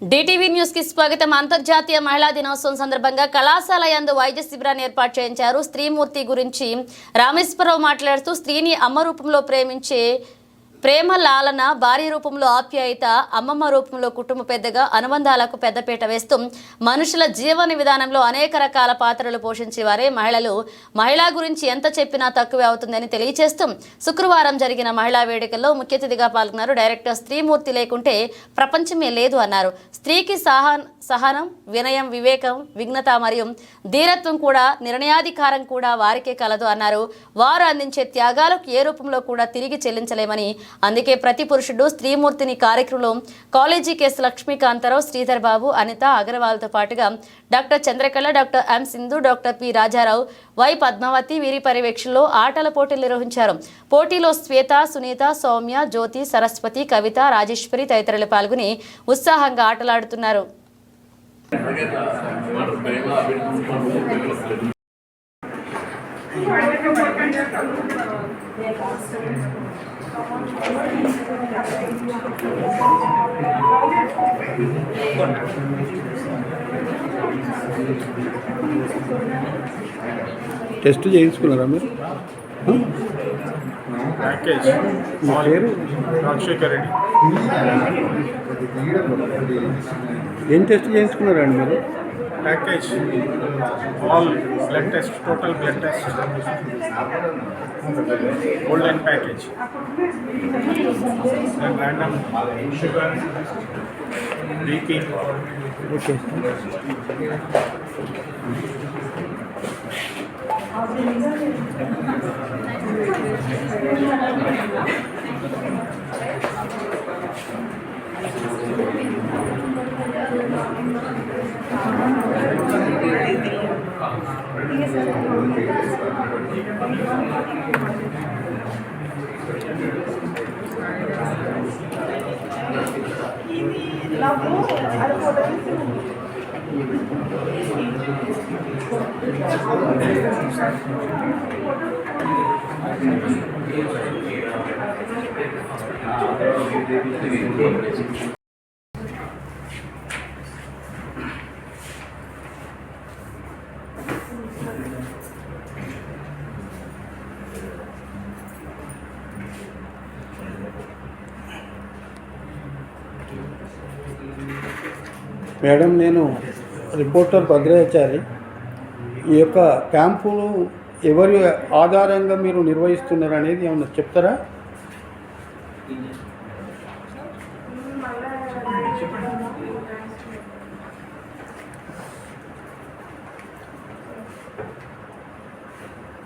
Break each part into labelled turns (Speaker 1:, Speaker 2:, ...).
Speaker 1: DTV news కి స్వాగతం. అంతర్జాతీయ మహిళా దినోత్సవం సందర్భంగా కళాశాల యందు వైద్య శిబిరాన్ని ఏర్పాటు చేయించారు. స్త్రీమూర్తి గురించి రామేశ్వరరావు మాట్లాడుతూ స్త్రీని అమ్మ రూపంలో ప్రేమించే ప్రేమ లాలన, భార్య రూపంలో ఆప్యాయత, అమ్మమ్మ రూపంలో కుటుంబ పెద్దగా అనుబంధాలకు పెద్దపీట వేస్తూ మనుషుల జీవన విధానంలో అనేక రకాల పాత్రలు పోషించేవారే మహిళలు. మహిళా గురించి ఎంత చెప్పినా తక్కువే అవుతుందని తెలియజేస్తూ శుక్రవారం జరిగిన మహిళా వేడుకల్లో ముఖ్య అతిథిగా పాల్గొన్నారు. డైరెక్టర్ స్త్రీమూర్తి లేకుంటే ప్రపంచమే లేదు అన్నారు. స్త్రీకి సహనం, వినయం, వివేకం, విఘ్నత మరియు ధీరత్వం కూడా, నిర్ణయాధికారం కూడా వారికే కలదు అన్నారు. వారు అందించే త్యాగాలకు ఏ రూపంలో కూడా తిరిగి చెల్లించలేమని, అందుకే ప్రతి పురుషుడు స్త్రీమూర్తిని కార్యక్రమంలో కాలేజీ కేసు లక్ష్మీకాంతరావు, శ్రీధర్ బాబు, అనిత అగర్వాల్తో పాటుగా doctor Chandrakala, doctor M Sindhu, doctor P Raja Rao, Y Padmavathi వీరి పర్యవేక్షణలో ఆటల పోటీలు నిర్వహించారు. పోటీలో శ్వేత, సునీత, సౌమ్య, జ్యోతి, సరస్వతి, కవిత, రాజేశ్వరి తదితరులు పాల్గొని ఉత్సాహంగా ఆటలాడుతున్నారు.
Speaker 2: టెస్ట్ చేయించుకున్నారా మీరు?
Speaker 3: ప్యాకేజ్
Speaker 2: పేరు
Speaker 3: రాజశేఖర్ రెడ్డి.
Speaker 2: ఏం టెస్ట్ చేయించుకున్నారండి మీరు?
Speaker 3: Package all blood test, total blood test, golden package, random sugar, BP.
Speaker 2: Okay. Madam, నేను రిపోర్టర్ భద్రాచారి. ఈ యొక్క క్యాంపును ఎవరి ఆధారంగా మీరు నిర్వహిస్తున్నారు అనేది ఏమన్నా చెప్తారా?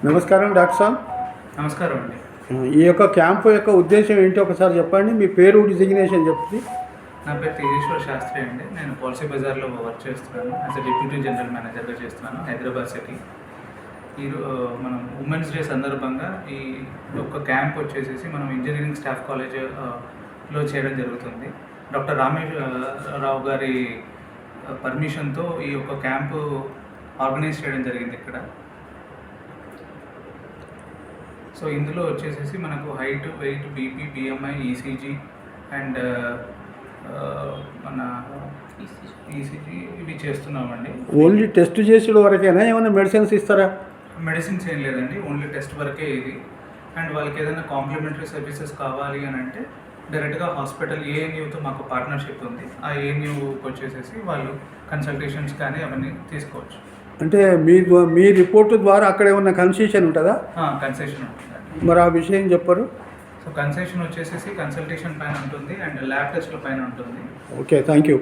Speaker 2: నమస్కారం డాక్టర్ సార్.
Speaker 3: నమస్కారం అండి.
Speaker 2: ఈ యొక్క క్యాంపు యొక్క ఉద్దేశం ఏంటి ఒకసారి చెప్పండి. మీ పేరు, డిజిగ్నేషన్ చెప్తే.
Speaker 3: నా పేరు తేజేశ్వర్ శాస్త్రి అండి. నేను పాలసీ బజార్లో వర్క్ చేస్తున్నాను. యాజ్ అ డిప్యూటీ జనరల్ మేనేజర్గా చేస్తున్నాను, హైదరాబాద్ సిటీ. మనం ఉమెన్స్ డే సందర్భంగా ఈ యొక్క క్యాంప్ వచ్చేసి మనం ఇంజనీరింగ్ స్టాఫ్ కాలేజ్లో చేయడం జరుగుతుంది. డాక్టర్ రామేశ్వరరావు గారి పర్మిషన్తో ఈ యొక్క క్యాంపు ఆర్గనైజ్ చేయడం జరిగింది ఇక్కడ. సో ఇందులో వచ్చేసి మనకు height, weight, BP, BMI, ECG and మన ఈసీజీ ఇవి చేస్తున్నామండి.
Speaker 2: ఓన్లీ టెస్ట్ చేసే వరకేనా? ఏమైనా మెడిసిన్స్ ఇస్తారా?
Speaker 3: మెడిసిన్స్ ఏం లేదండి, ఓన్లీ టెస్ట్ వరకే ఇది. అండ్ వాళ్ళకి ఏదైనా కాంప్లిమెంటరీ సర్వీసెస్ కావాలి అని అంటే డైరెక్ట్గా హాస్పిటల్ ఏఎన్యూతో మాకు పార్ట్నర్షిప్ ఉంది. ఆ ఏఎన్యూకి వచ్చేసి వాళ్ళు కన్సల్టేషన్స్ కానీ అవన్నీ తీసుకోవచ్చు.
Speaker 2: అంటే మీ రిపోర్టు ద్వారా అక్కడ ఏమన్నా కన్సెషన్ ఉంటుందా?
Speaker 3: కన్సెషన్ ఉంటుంది.
Speaker 2: మరి ఆ విషయం చెప్పరు.
Speaker 3: సో కన్సెషన్ వచ్చేసి కన్సల్టేషన్ పైన ఉంటుంది అండ్ ల్యాబ్ టెస్ట్ల పైన ఉంటుంది.
Speaker 2: Okay, thank you.